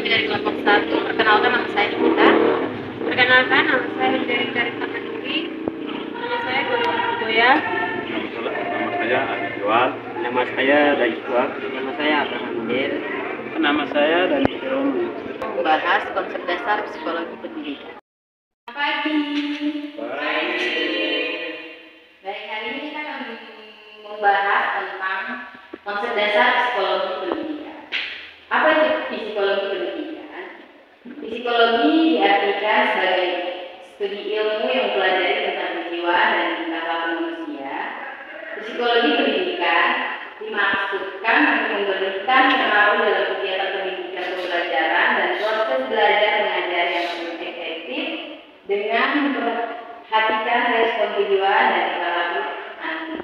kami dari kelompok 1. Perkenalkan nama saya Nikita. Perkenalkan nama saya Hindari Tamanuri. Nama saya Goya. Nama saya Adi Jual. Nama saya Dajwa. Nama saya Abraham Dir. Nama saya Dani Romi. Membahas konsep dasar psikologi pendidikan. Selamat pagi. Baik, hari ini kita akan membahas tentang konsep dasar psikologi pendidikan. Apa itu psikologi pendidikan? Psikologi diartikan sebagai studi ilmu yang mempelajari tentang kejiwaan dan tingkah laku manusia. Psikologi pendidikan dimaksudkan untuk memberikan pengaruh dalam kegiatan pendidikan pembelajaran dan proses belajar mengajar yang efektif dengan memperhatikan respon kejiwaan dan tingkah laku anak.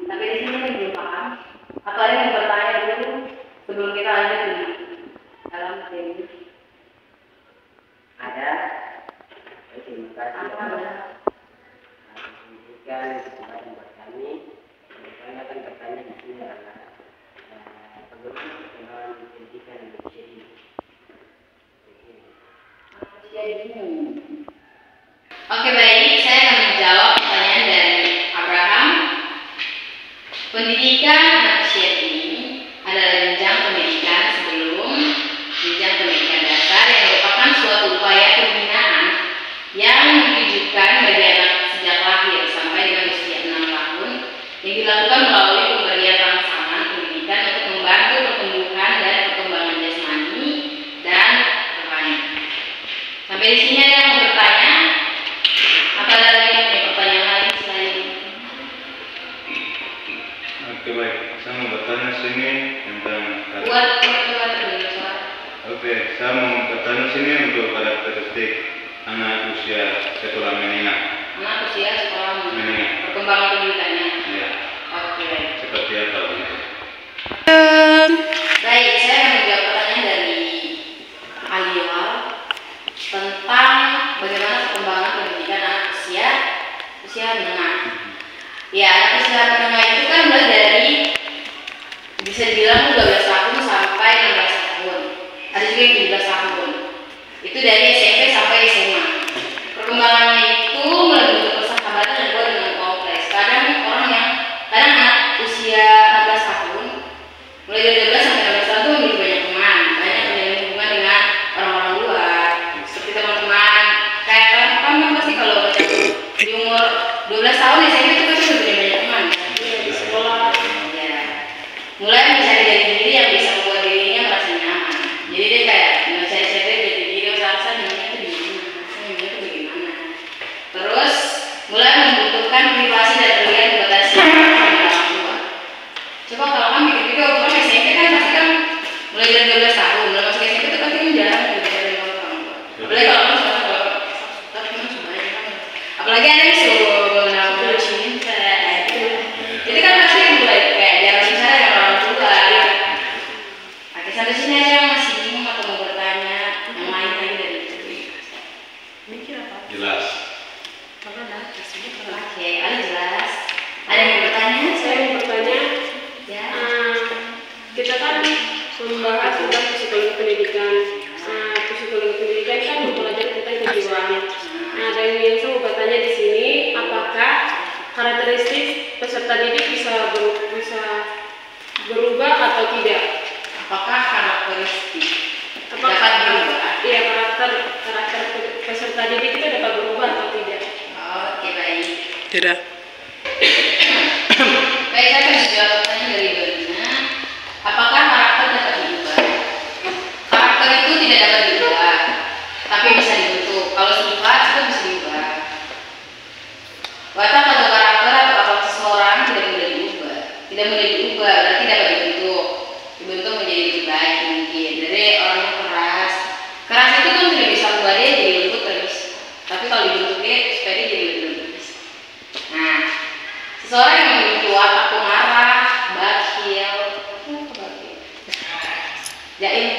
Sampai di sini saya belum paham. Apa ada yang bertanya dulu sebelum kita lanjut di dalam materi? Ada. Terima kasih. Pendidikan kesempatan buat kami. Kami akan bertanya di sini adalah bagaimana perkembangan pendidikan Indonesia ini. Oke, baik, saya akan menjawab pertanyaan dari Abraham. Pendidikan manusia ini adalah jenjang pendidikan sebelum jenjang pendidikan dasar yang merupakan suatu upaya pembinaan yang ditujukan bagi anak sejak lahir sampai dengan usia 6 tahun yang dilakukan melalui pemberian rangsangan pendidikan untuk membantu pertumbuhan dan perkembangan jasmani dan rohani. Sampai di sini ada yang mau bertanya? Apa ada lagi yang punya pertanyaan lain selain ini? Oke, baik. Saya mau bertanya sini tentang Buat dulu suara. Oke, saya mau bertanya sini untuk karakteristik anak usia sekolah menengah. Anak usia sekolah Menengah. perkembangan pendidikannya. Ya, Oke. seperti apa begitu? Baik, saya akan menjawab pertanyaan dari Aliwal tentang bagaimana perkembangan pendidikan anak usia menengah. Ya, anak usia menengah itu kan mulai dari bisa dibilang 12 tahun sampai 16 tahun. Ada juga yang 17 tahun. Itu dari SMP sampai SMA. Perkembangannya itu mulai bentuk persahabatan dan buat dengan kompleks. Kadang anak usia 16 tahun mulai dari 12 sampai 16 tahun itu memiliki banyak teman, banyak menjalin hubungan dengan orang-orang luar, seperti teman-teman. Kayak kan pasti kalau macam di umur 12 tahun SMP itu pasti sudah punya banyak teman. Di sekolah, ya, mulai mencari jati diri yang bisa membuat dirinya merasa nyaman. Jadi dia kayak mencari jati diri, rasa nyaman itu bagaimana. Terus mulai membutuhkan privasi dan terlihat dibatasi oleh orang tua. Coba kalau kan pikir-pikir ukuran SMP kan pasti kan mulai dari 12 tahun, mulai masuk SMP itu pasti kan jarang dari orang tua. Apalagi kalau kan apalagi ada yang suruh nama cinta, itu kan pasti mulai kayak jarang bicara dengan orang tua. Oke, sampai sini aja masih bingung atau mau bertanya yang lain lagi dari itu? Mikir apa? Jelas. Oke, ada jelas. Ada yang mau bertanya? Saya mau bertanya, Ya. kita kan membahas tentang psikologi pendidikan. Psikologi pendidikan kan mempelajari tentang kejiwaan. Nah, dari yang saya mau bertanya di sini, apakah karakteristik peserta didik bisa berubah atau tidak? Apakah karakteristik Apakah dapat berubah? Iya, karakter peserta didik itu dapat berubah atau tidak? Oke, baik. Tidak. Baik, saya akan menjawab pertanyaan dari Dorina. Apakah karakter dapat diubah? Karakter itu tidak dapat diubah, tapi bisa dibentuk. Kalau sifat itu bisa diubah. Watak atau karakter atau akhlak seseorang tidak mudah diubah. Tidak mudah diubah, berarti dapat dibentuk. Dibentuk menjadi lebih baik mungkin. Dari orang yang keras itu kan tidak bisa membuat dia jadi lembut terus. Tapi kalau dibentuk dia supaya dia jadi lebih lembut. Nah, seseorang yang memiliki watak pengarah, bakhil, jaim,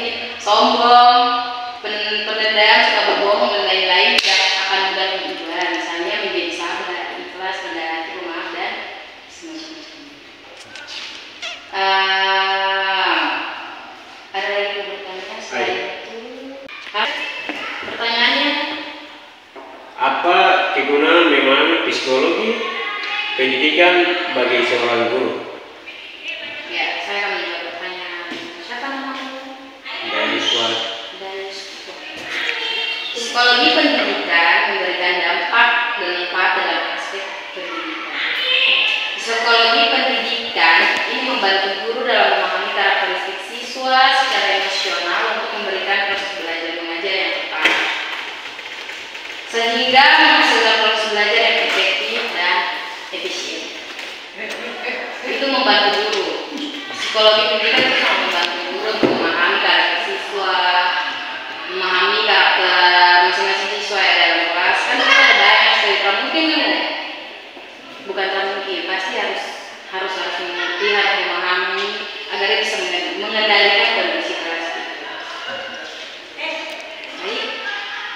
sombong, pendendam, suka berbohong dan lain-lain tidak akan mudah berubah. Misalnya menjadi sabar, ikhlas, rendah hati, pemaaf dan semacamnya. Ada lagi yang bertanya selain itu? pendidikan bagi seorang guru. Ya, saya akan menjawab pertanyaan. Siapa namamu? Dari suara Psikologi pendidikan memberikan dampak dan manfaat dalam aspek pendidikan. Psikologi pendidikan ini membantu guru dalam memahami karakteristik siswa secara emosional untuk memberikan proses belajar mengajar yang tepat, sehingga menghasilkan proses belajar yang efektif dan efisien. Itu membantu guru. Psikologi pendidikan itu sangat membantu guru untuk memahami karakter siswa, memahami karakter masing-masing siswa yang ada dalam kelas. Kan itu ada banyak sekali, tak mungkin kan? Bukan tak mungkin, pasti harus mengerti, harus memahami agar dia bisa mengendalikan kondisi kelas itu. Baik,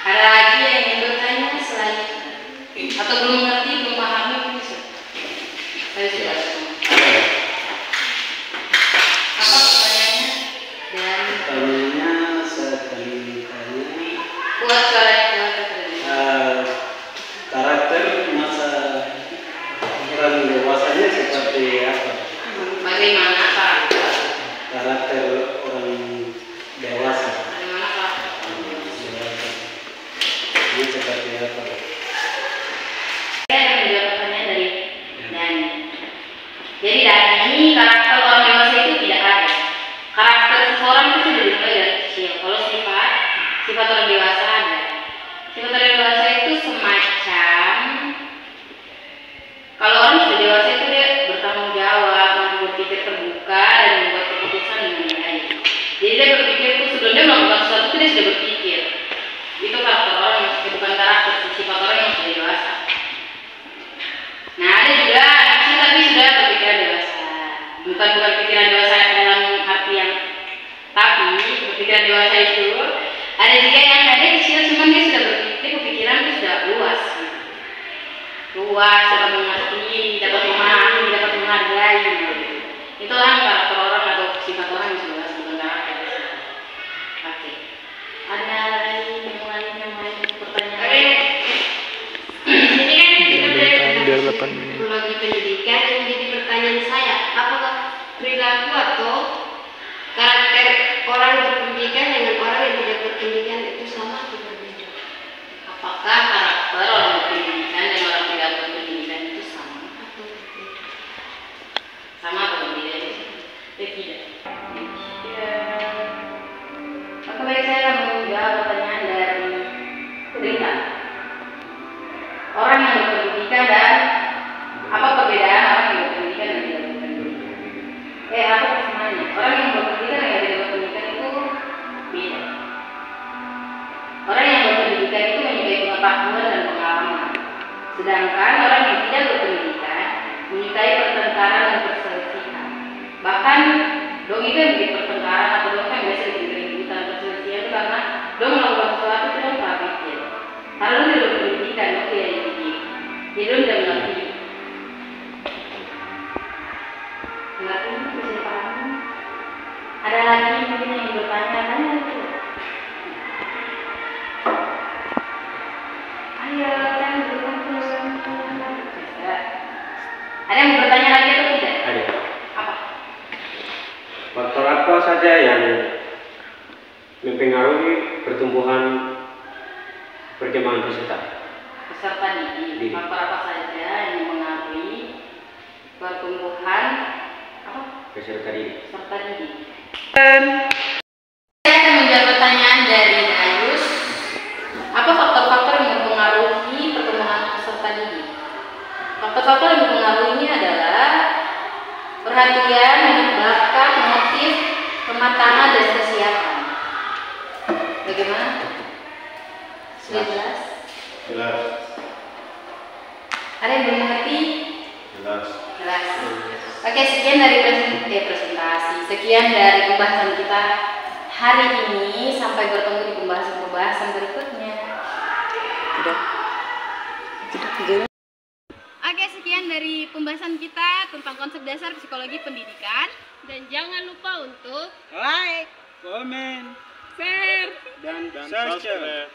ada lagi yang ingin bertanya selain atau belum mengerti, belum memahami bisa? Saya sudah semua. Apa pertanyaannya? Dan pertanyaannya saya akan tanya buat suaranya kuat. karakter masa orang dewasanya seperti apa? Bagaimana karakter? Karakter orang dewasa. Bagaimana karakter? Ini seperti apa? Saya akan menjawab pertanyaan dari Dani. Jadi Dani ini karakter orang dewasa itu tidak ada. Karakter seseorang itu sudah dimulai dari kecil. Kalau sifat orang dewasa ada. Sifat orang dewasa itu semacam, kalau orang sudah dewasa itu dia bertanggung jawab, mampu berpikir terbuka dan membuat keputusan dengan baik. Jadi dia berpikir itu sebelum dia melakukan sesuatu itu dia sudah berpikir. Itu karakter orang yang bukan karakter, sifat orang yang sudah dewasa. Nah ada juga anak kecil tapi sudah berpikiran dewasa. Bukan pikiran dewasa dalam arti yang, tapi berpikiran dewasa itu ada juga yang ada kecil cuman dia sudah berpikir, kepikiran itu sudah luas. Luas, dapat mengerti, dapat memahami, dapat menghargai. Itu orang karakter orang atau sifat orang yang sudah bukan karakter. Oke. Ada lagi yang lain pertanyaan? Ini kan kita Biar 8 menit. psikologi pendidikan yang jadi pertanyaan saya, apakah perilaku atau karakter orang berpendidikan dengan orang yang tidak berpendidikan itu sama atau berbeda? Apakah karakter orang berpendidikan dan orang tidak berpendidikan itu sama? Sama atau berbeda? Tidak. Maka baik saya akan menjawab pertanyaan dari Rita. Orang yang berpendidikan dan apa perbedaan orang yang berpendidikan dan tidak berpendidikan? Apa persamaan? Orang yang berpendidikan dan tidak berpendidikan itu beda. Orang yang berpendidikan itu menyukai pengetahuan dan pengalaman, sedangkan orang yang tidak berpendidikan menyukai pertengkaran dan perselisihan. Bahkan dong itu yang bikin pertengkaran atau dong yang biasa bikin keributan perselisihan itu karena dong melakukan sesuatu itu dong tak pikir. Kalau dong tidak berpendidikan dong tidak dipikir, jadi dong tidak mengerti. Mengerti bisa paham. Ada lagi mungkin yang bertanya lagi. Ayo, kan ada yang bertanya lagi atau tidak? Ada. Apa? Faktor apa saja yang mempengaruhi pertumbuhan perkembangan peserta? Peserta didik. Faktor apa saja yang mempengaruhi pertumbuhan apa? Peserta didik. Peserta didik. Saya akan menjawab pertanyaan dari Ayus. Apa faktor-faktor yang mempengaruhi pertumbuhan peserta didik? Faktor-faktor yang mempengaruhinya adalah perhatian, minat bakat, motif, kematangan, dan kesiapan. Bagaimana? Sudah jelas? Jelas. Ada yang belum mengerti? Jelas. Jelas. Oke, sekian dari presentasi. Sekian dari pembahasan kita hari ini. Sampai bertemu di pembahasan berikutnya. Oke, sekian dari pembahasan kita tentang konsep dasar psikologi pendidikan. Dan jangan lupa untuk Like, komen, share dan subscribe.